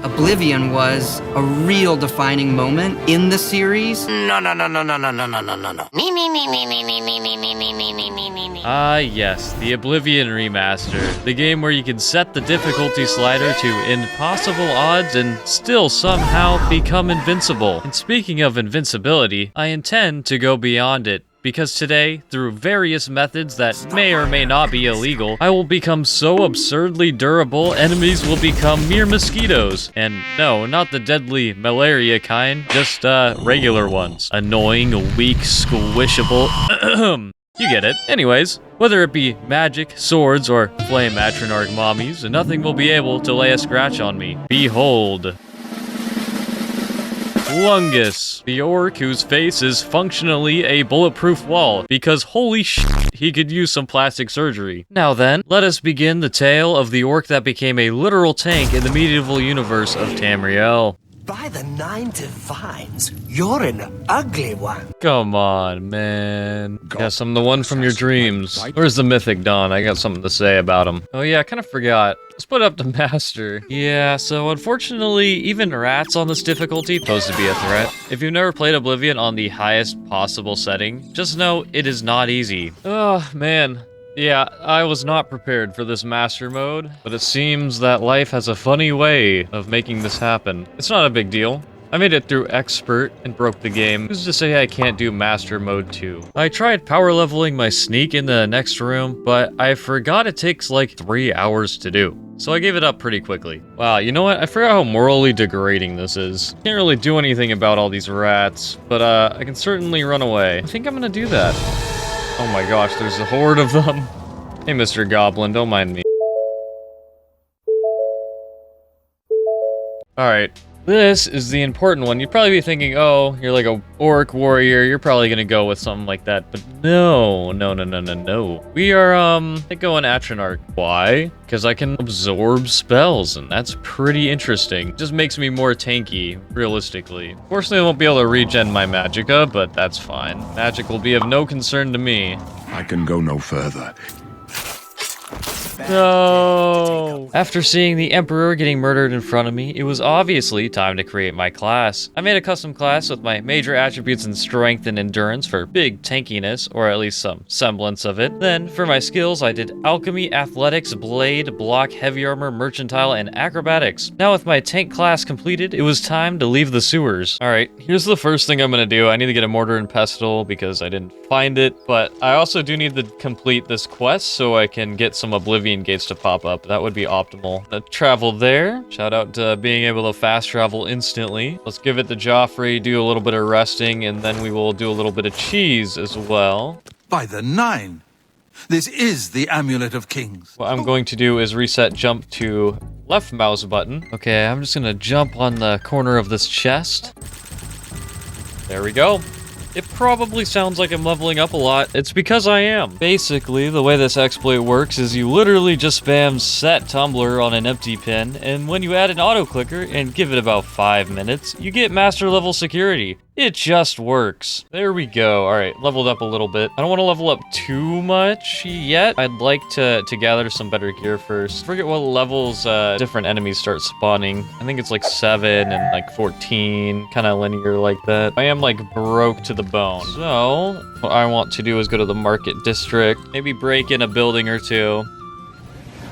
Oblivion was a real defining moment in the series. No. Yes, the Oblivion Remastered. The game where you can set the difficulty slider to impossible odds and still somehow become invincible. And speaking of invincibility, I intend to go beyond it. Because today, through various methods that may or may not be illegal, I will become so absurdly durable, enemies will become mere mosquitoes. And no, not the deadly malaria kind, just regular ones. Annoying, weak, squishable. You get it. Anyways, whether it be magic, swords, or flame atronarch mommies, nothing will be able to lay a scratch on me. Behold. Klungus, the orc whose face is functionally a bulletproof wall, because holy shit, he could use some plastic surgery. Now then, let us begin the tale of the orc that became a literal tank in the medieval universe of Tamriel. By the 9 divines, you're an ugly one. Come on, man. Yes, I'm the one from your dreams. Where's the mythic Dawn? I got something to say about him. Oh yeah, I kind of forgot. Let's put up the master. Yeah, so unfortunately, even rats on this difficulty pose to be a threat. If you've never played Oblivion on the highest possible setting, just know it is not easy. Oh, man. Yeah, I was not prepared for this master mode, but it seems that life has a funny way of making this happen. It's not a big deal. I made it through expert and broke the game. Who's to say I can't do master mode too? I tried power leveling my sneak in the next room, but I forgot it takes like 3 hours to do. So I gave it up pretty quickly. Wow, you know what? I forgot how morally degrading this is. Can't really do anything about all these rats, but I can certainly run away. I think I'm gonna do that. Oh my gosh, there's a horde of them. Hey, Mr. Goblin, don't mind me. Alright, this is the important one. You'd probably be thinking, oh, you're like a orc warrior, you're probably gonna go with something like that, but no. We are, going atronarch. Why? Because I can absorb spells, and that's pretty interesting. Just makes me more tanky, realistically. Fortunately, I won't be able to regen my magicka, but that's fine. Magic will be of no concern to me. I can go no further. No! After seeing the Emperor getting murdered in front of me, it was obviously time to create my class. I made a custom class with my major attributes in strength and endurance for big tankiness, or at least some semblance of it. Then, for my skills, I did alchemy, athletics, blade, block, heavy armor, mercantile, and acrobatics. Now with my tank class completed, it was time to leave the sewers. Alright, here's the first thing I'm gonna do. I need to get a mortar and pestle because I didn't find it, but I also do need to complete this quest so I can get some Oblivion gates to pop up. That would be optimal. Travel there. Shout out to being able to fast travel instantly. Let's give it to Joffrey, do a little bit of resting, and then we will do a little bit of cheese as well. By the 9, this is the Amulet of Kings. What I'm going to do is reset jump to left mouse button. Okay, I'm just gonna jump on the corner of this chest. There we go. It probably sounds like I'm leveling up a lot. It's because I am. Basically, the way this exploit works is you literally just spam set tumbler on an empty pin, and when you add an auto clicker and give it about 5 minutes, you get master level security. It just works. There we go. All right, leveled up a little bit. I don't want to level up too much yet. I'd like to gather some better gear first. Forget what levels different enemies start spawning. I think it's like 7 and like 14, kind of linear like that. I am like broke to the bone. So what I want to do is go to the market district, maybe break in a building or two.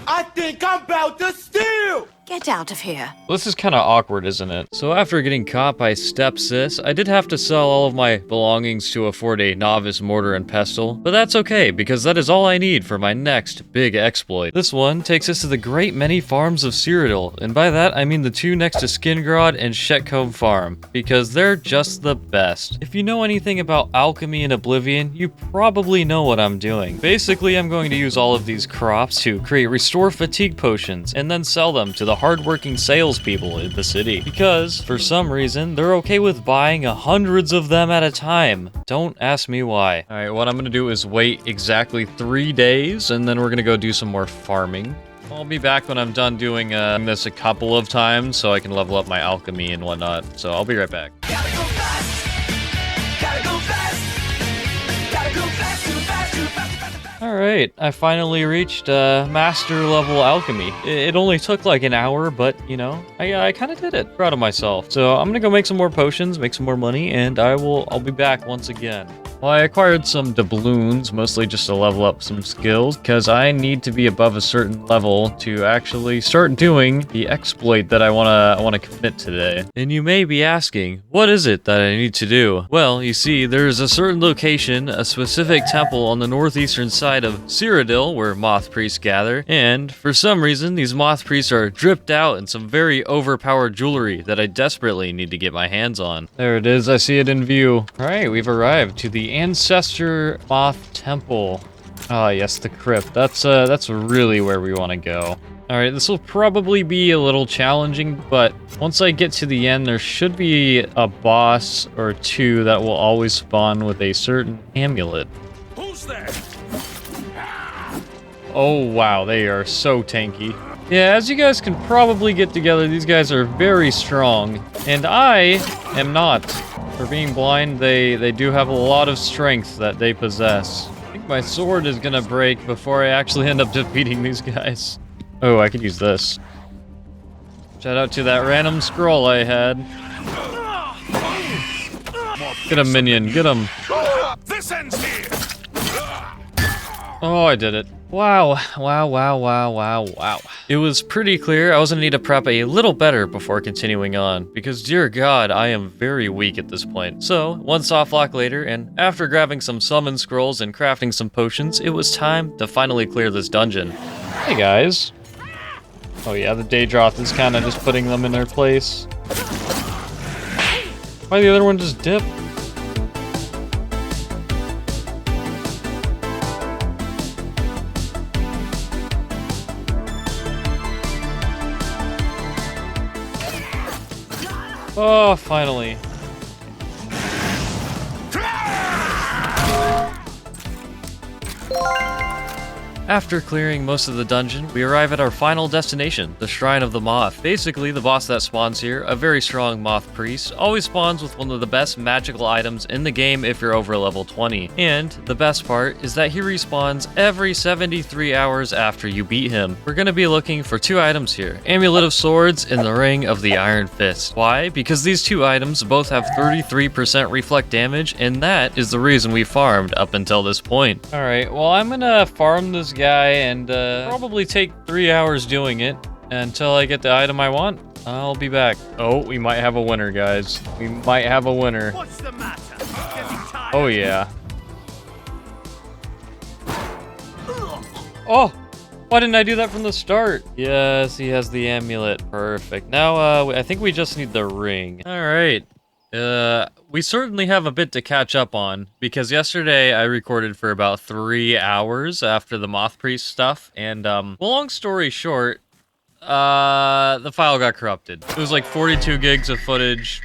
I think I'm about to steal! Get out of here. This is kind of awkward, isn't it? So after getting caught by stepsis, I did have to sell all of my belongings to afford a novice mortar and pestle, but that's okay because that is all I need for my next big exploit. This one takes us to the great many farms of Cyrodiil, and by that I mean the 2 next to Skingrod and Shetcombe Farm, because they're just the best. If you know anything about alchemy and Oblivion, you probably know what I'm doing. Basically, I'm going to use all of these crops to create restore fatigue potions, and then sell them to the hardworking salespeople in the city, because for some reason they're okay with buying hundreds of them at a time. Don't ask me why. All right, what I'm gonna do is wait exactly 3 days, and then we're gonna go do some more farming. I'll be back when I'm done doing this a couple of times so I can level up my alchemy and whatnot. So I'll be right back. Gotta go fast! Gotta go fast! Gotta go fast, too fast, too fast, too fast, too fast. All Alright, I finally reached master level alchemy. It only took like an hour, but you know, I kind of did it. Proud of myself. So I'm gonna go make some more potions, make some more money, and I'll be back once again. Well, I acquired some doubloons, mostly just to level up some skills, because I need to be above a certain level to actually start doing the exploit that I wanna commit today. And you may be asking, what is it that I need to do? Well, you see, there's a certain location, a specific temple on the northeastern side of Cyrodiil, where Moth priests gather, and for some reason, these Moth priests are dripped out in some very overpowered jewelry that I desperately need to get my hands on. There it is, I see it in view. Alright, we've arrived to the Ancestor Moth Temple. Ah, yes, the crypt. That's really where we want to go. Alright, this will probably be a little challenging, but once I get to the end, there should be a boss or two that will always spawn with a certain amulet. Who's there? Oh, wow, they are so tanky. Yeah, as you guys can probably get together, these guys are very strong, and I am not. For being blind, they do have a lot of strength that they possess. I think my sword is gonna break before I actually end up defeating these guys. Oh, I could use this. Shout out to that random scroll I had. Get him, minion, get him. This ends here. Oh, I did it. Wow, wow, wow, wow, wow, wow. It was pretty clear I was gonna need to prep a little better before continuing on, because dear God, I am very weak at this point. So, one soft lock later, and after grabbing some summon scrolls and crafting some potions, it was time to finally clear this dungeon. Hey guys. Oh yeah, the Daedroth is kind of just putting them in their place. Why the other one just dip? Oh, finally. After clearing most of the dungeon, we arrive at our final destination, the Shrine of the Moth. Basically, the boss that spawns here, a very strong Moth priest, always spawns with one of the best magical items in the game if you're over level 20. And the best part is that he respawns every 73 hours after you beat him. We're gonna be looking for two items here, Amulet of Swords and the Ring of the Iron Fist. Why? Because these two items both have 33% reflect damage, and that is the reason we farmed up until this point. Alright, well I'm gonna farm this guy and probably take 3 hours doing it until I get the item I want. I'll be back. Oh, we might have a winner, guys. We might have a winner. What's the matter? Oh, yeah. Oh! Why didn't I do that from the start? Yes, he has the amulet. Perfect. Now, I think we just need the ring. Alright. We certainly have a bit to catch up on, because yesterday I recorded for about 3 hours after the Moth Priest stuff, and, well, long story short, the file got corrupted. It was like 42 gigs of footage,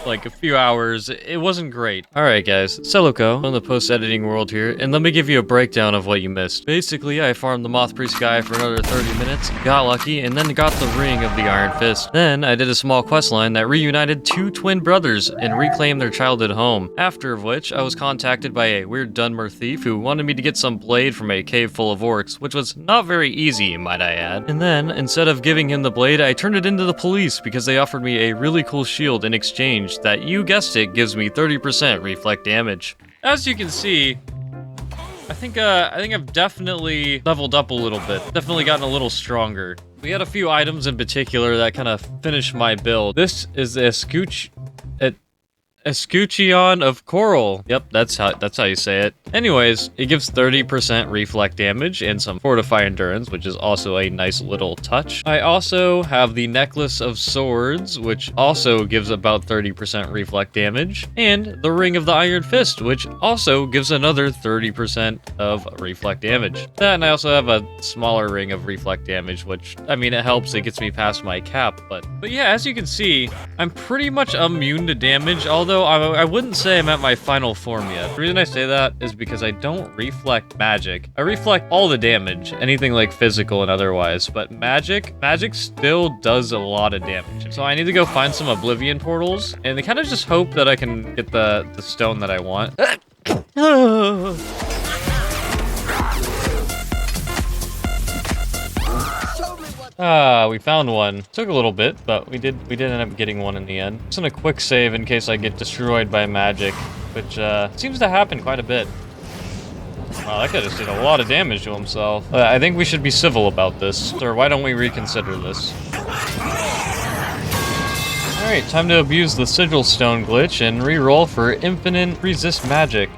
like a few hours. It wasn't great. Alright guys, Seluko on the post-editing world here, and let me give you a breakdown of what you missed. Basically, I farmed the Moth Priest guy for another 30 minutes, got lucky, and then got the Ring of the Iron Fist. Then, I did a small questline that reunited two twin brothers and reclaimed their childhood home. After of which, I was contacted by a weird Dunmer thief who wanted me to get some blade from a cave full of orcs, which was not very easy, might I add. And then, instead of giving him the blade, I turned it into the police because they offered me a really cool shield in exchange that, you guessed it, gives me 30% reflect damage. As you can see, I think I've definitely leveled up a little bit. Definitely gotten a little stronger. We had a few items in particular that kind of finished my build. This is the Escutcheon of Coral. Yep, that's how you say it. Anyways, it gives 30% reflect damage and some fortify endurance, which is also a nice little touch. I also have the Necklace of Swords, which also gives about 30% reflect damage, and the Ring of the Iron Fist, which also gives another 30% of reflect damage. That, and I also have a smaller ring of reflect damage, which, I mean, it helps. It gets me past my cap, but yeah, as you can see, I'm pretty much immune to damage, although I wouldn't say I'm at my final form yet. The reason I say that is because I don't reflect magic. I reflect all the damage, anything like physical and otherwise, but magic still does a lot of damage. So I need to go find some Oblivion portals, and kind of just hope that I can get the stone that I want. Ah, we found one. Took a little bit, but we did end up getting one in the end. Just in a quick save in case I get destroyed by magic, which seems to happen quite a bit. Wow, that guy just did a lot of damage to himself. I think we should be civil about this. Or why don't we reconsider this? Alright, time to abuse the Sigil Stone glitch and re-roll for infinite resist magic.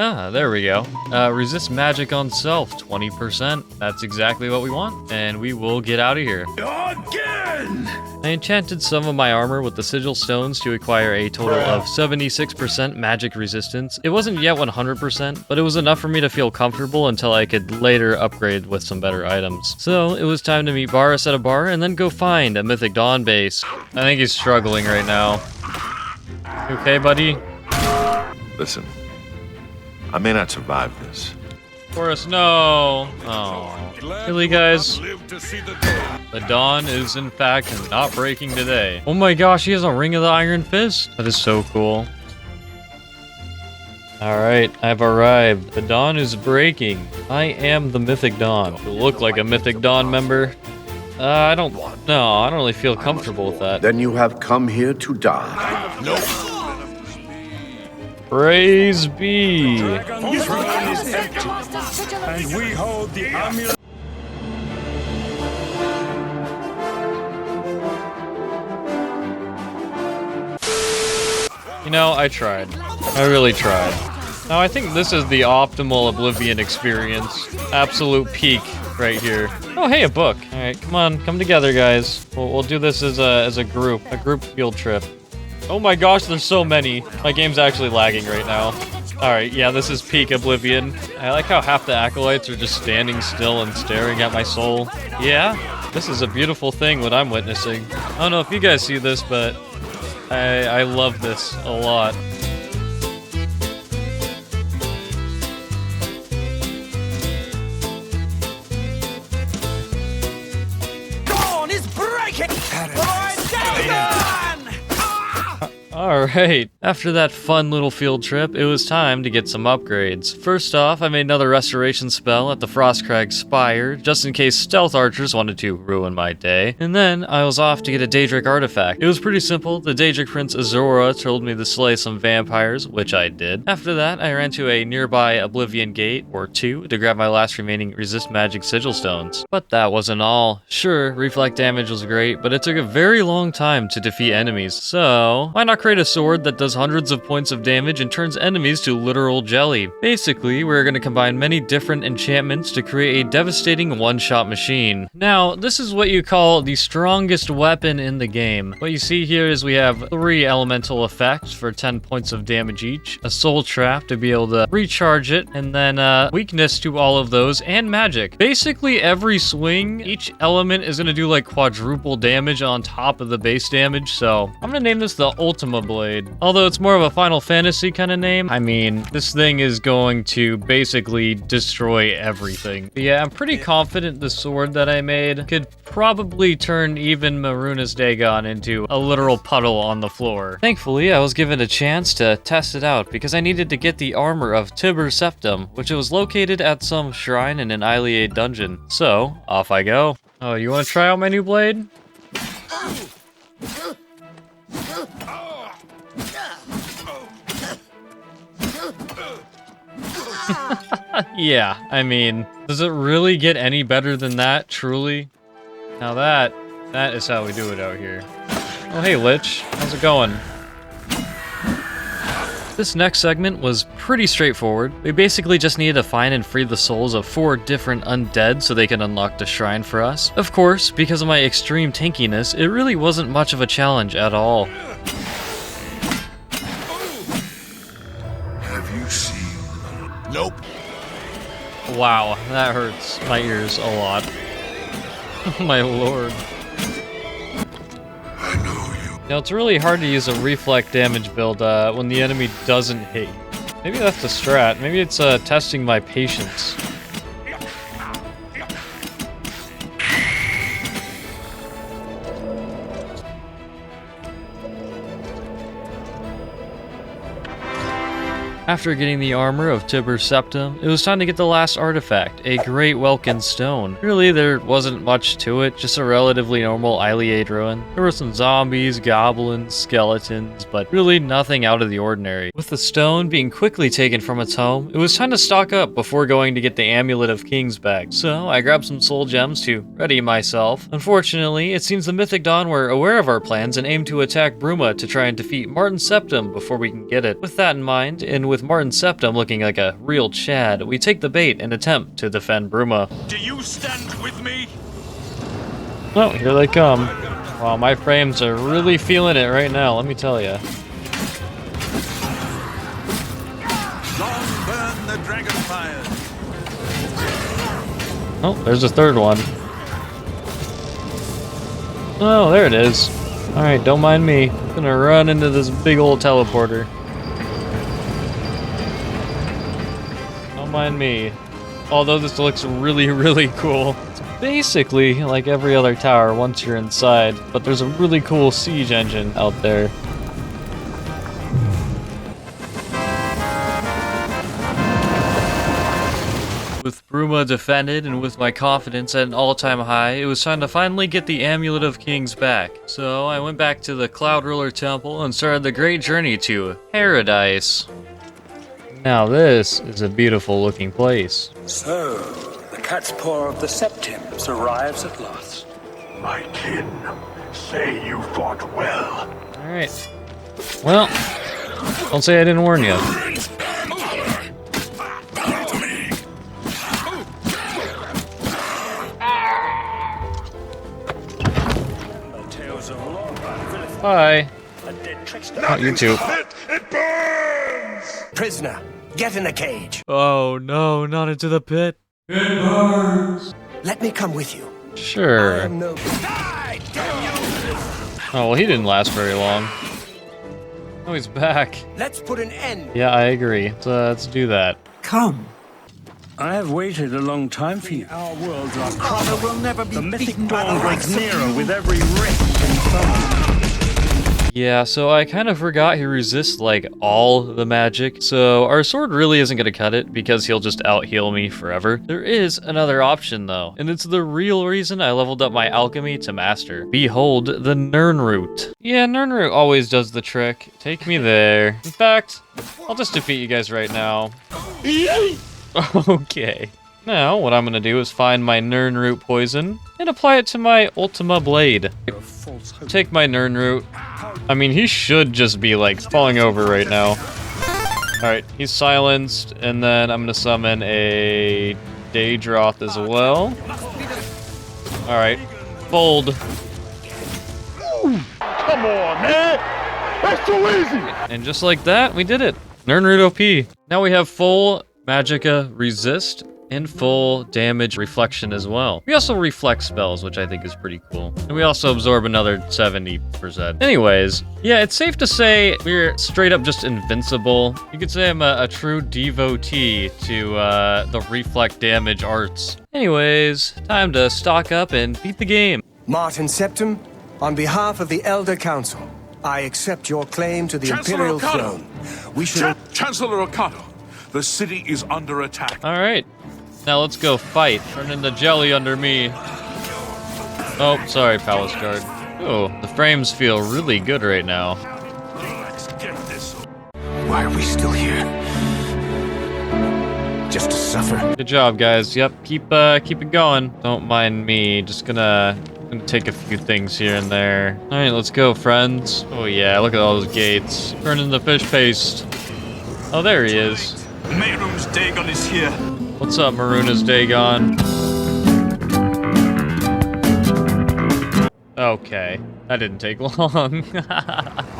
Ah, there we go. Resist magic on self, 20%. That's exactly what we want, and we will get out of here. Again! I enchanted some of my armor with the Sigil Stones to acquire a total of 76% magic resistance. It wasn't yet 100%, but it was enough for me to feel comfortable until I could later upgrade with some better items. So, it was time to meet Baurus at a bar and then go find a Mythic Dawn base. I think he's struggling right now. You okay, buddy? Listen, I may not survive this. Baurus, no! Oh. Really, guys? The Dawn is, in fact, not breaking today. Oh my gosh, he has a Ring of the Iron Fist? That is so cool. Alright, I've arrived. The Dawn is breaking. I am the Mythic Dawn. You look like a Mythic Dawn member. I don't really feel comfortable with that. Then you have come here to die. Praise be. And we hold the amulet. You know, I tried. I really tried. Now, I think this is the optimal Oblivion experience. Absolute peak right here. Oh, hey, a book. All right, come on, come together, guys. We'll do this as a group field trip. Oh my gosh, there's so many. My game's actually lagging right now. Alright, yeah, this is peak Oblivion. I like how half the acolytes are just standing still and staring at my soul. Yeah, this is a beautiful thing what I'm witnessing. I don't know if you guys see this, but I love this a lot. Dawn is breaking! Alright, after that fun little field trip, it was time to get some upgrades. First off, I made another restoration spell at the Frostcrag Spire, just in case stealth archers wanted to ruin my day. And then, I was off to get a Daedric artifact. It was pretty simple. The Daedric Prince Azora told me to slay some vampires, which I did. After that, I ran to a nearby Oblivion gate, or two, to grab my last remaining resist magic sigil stones. But that wasn't all. Sure, reflect damage was great, but it took a very long time to defeat enemies, so why not create a sword that does hundreds of points of damage and turns enemies to literal jelly? Basically, we're going to combine many different enchantments to create a devastating one-shot machine. Now, this is what you call the strongest weapon in the game. What you see here is we have 3 elemental effects for 10 points of damage each, a soul trap to be able to recharge it, and then weakness to all of those, and magic. Basically, every swing, each element is going to do like quadruple damage on top of the base damage, so I'm going to name this the Ultima Blade. Although it's more of a Final Fantasy kind of name. I mean, this thing is going to basically destroy everything. But yeah, I'm pretty confident the sword that I made could probably turn even Maruna's Dagon into a literal puddle on the floor. Thankfully, I was given a chance to test it out because I needed to get the armor of Tiber Septim, which was located at some shrine in an Iliad dungeon. So, off I go. Oh, you want to try out my new blade? Yeah, I mean, does it really get any better than that, truly? Now that is how we do it out here. Oh, hey, Lich. How's it going? This next segment was pretty straightforward. We basically just needed to find and free the souls of 4 different undead so they could unlock the shrine for us. Of course, because of my extreme tankiness, it really wasn't much of a challenge at all. Have you seen? Nope. Wow, that hurts my ears a lot. My lord. I know you. Now, it's really hard to use a reflect damage build when the enemy doesn't hit you. Maybe that's the strat. Maybe it's testing my patience. After getting the armor of Tiber Septim, it was time to get the last artifact, a Great Welkin Stone. Really, there wasn't much to it, just a relatively normal Iliad ruin. There were some zombies, goblins, skeletons, but really nothing out of the ordinary. With the stone being quickly taken from its home, it was time to stock up before going to get the Amulet of Kings back. So I grabbed some soul gems to ready myself. Unfortunately, it seems the Mythic Dawn were aware of our plans and aimed to attack Bruma to try and defeat Martin Septim before we can get it. With that in mind, and with Martin Septim looking like a real Chad, we take the bait and attempt to defend Bruma. Do you stand with me? Oh, here they come. Wow, my frames are really feeling it right now, let me tell you. Long burn the dragon fires. Oh, there's a third one. Oh, there it is. Alright, don't mind me. I'm gonna run into this big old teleporter. Don't mind me. Although this looks really, really cool. It's basically like every other tower once you're inside, but there's a really cool siege engine out there. With Bruma defended and with my confidence at an all-time high, it was time to finally get the Amulet of Kings back. So I went back to the Cloud Ruler Temple and started the great journey to Paradise. Now this is a beautiful looking place. So, the cat's paw of the Septims arrives at last. My kin, say you fought well. Alright. Well, don't say I didn't warn you. Bye. Oh, you too. It burns! Prisoner, get in a cage. Oh no, not into the pit. Let me come with you. I Sure. am no... Oh, well, he didn't last very long. Oh, he's back. Let's put an end. Yeah, I agree. Let's do that. Come. I have waited a long time for you. Our worlds are crumbling. Will never be the mythic dawn breaks nearer with every rift and thunder. Yeah, so I kind of forgot he resists, like, all the magic. So our sword really isn't going to cut it because he'll just out-heal me forever. There is another option, though. And it's the real reason I leveled up my alchemy to master. Behold, the Nirnroot. Yeah, Nirnroot always does the trick. Take me there. In fact, I'll just defeat you guys right now. Okay. Now, what I'm gonna do is find my Nirnroot poison and apply it to my Ultima Blade. Take my Nirnroot. I mean, he should just be, like, falling over right now. Alright, he's silenced, and then I'm gonna summon a Daedroth as well. Alright, fold. Come on, man! That's too easy! And just like that, we did it. Nirnroot OP. Now we have full Magicka Resist and full damage reflection as well. We also reflect spells, which I think is pretty cool. And we also absorb another 70%. Anyways, yeah, it's safe to say we're straight up just invincible. You could say I'm a true devotee to the reflect damage arts. Anyways, time to stock up and beat the game. Martin Septim, on behalf of the Elder Council, I accept your claim to the Chancellor Imperial Okado. throne. We should... Chancellor Okado, the city is under attack. All right, now let's go fight. Turn into jelly under me. Oh, sorry, Palace Guard. Oh, the frames feel really good right now. Let's get this. Why are we still here? Just to suffer? Good job, guys. Yep, keep it going. Don't mind me. Just gonna take a few things here and there. All right, let's go, friends. Oh yeah, look at all those gates. Turn into fish paste. Oh, there he is. Mayroon's Dagon is here. What's up, Maruna's Dagon? Okay, that didn't take long.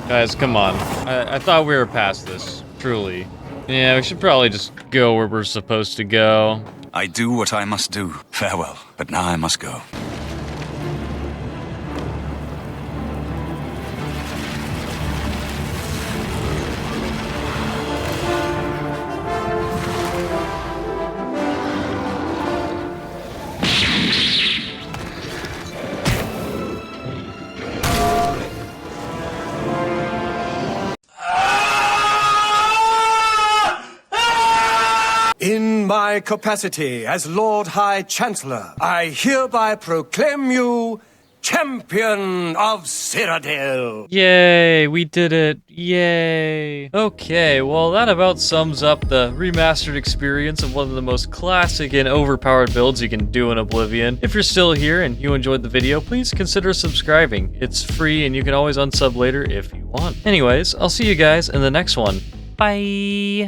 Guys, come on. I thought we were past this, truly. Yeah, we should probably just go where we're supposed to go. I do what I must do. Farewell, but now I must go. In my capacity as Lord High Chancellor, I hereby proclaim you Champion of Cyrodiil. Yay, we did it. Yay. Okay, well that about sums up the remastered experience of one of the most classic and overpowered builds you can do in Oblivion. If you're still here and you enjoyed the video, please consider subscribing. It's free and you can always unsub later if you want. Anyways, I'll see you guys in the next one. Bye.